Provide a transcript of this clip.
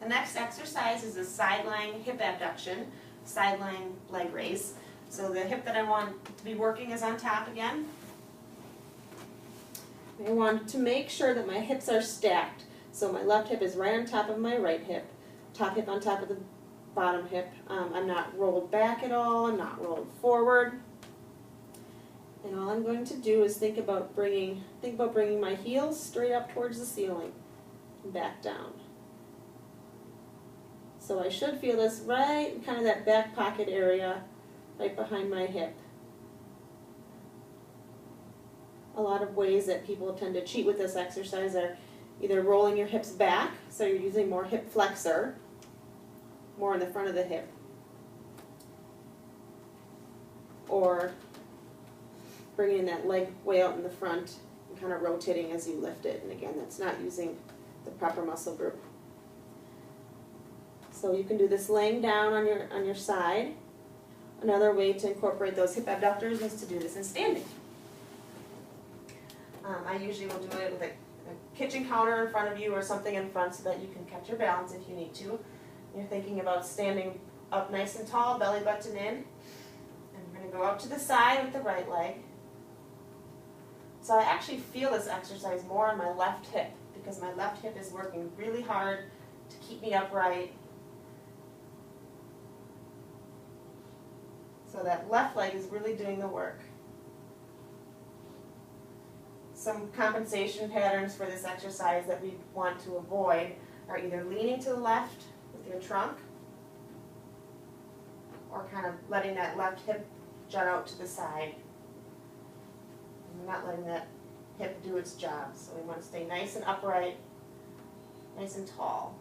The next exercise is a sideline hip abduction, sideline leg raise. So the hip that I want to be working is on top again. I want to make sure that my hips are stacked. So my left hip is right on top of my right hip, top hip on top of the bottom hip. I'm not rolled back at all, I'm not rolled forward. And all I'm going to do is think about bringing my heels straight up towards the ceiling and back down. So I should feel this right in kind of that back pocket area, right behind my hip. A lot of ways that people tend to cheat with this exercise are either rolling your hips back, so you're using more hip flexor, more in the front of the hip, or bringing that leg way out in the front and kind of rotating as you lift it. And again, that's not using the proper muscle group. So you can do this laying down on your side. Another way to incorporate those hip abductors is to do this in standing. I usually will do it with a kitchen counter in front of you or something in front so that you can catch your balance if you need to. You're thinking about standing up nice and tall, belly button in. And we're going to go out to the side with the right leg. So I actually feel this exercise more on my left hip because my left hip is working really hard to keep me upright. So that left leg is really doing the work. Some compensation patterns for this exercise that we want to avoid are either leaning to the left with your trunk or kind of letting that left hip jut out to the side. And not letting that hip do its job. So we want to stay nice and upright, nice and tall.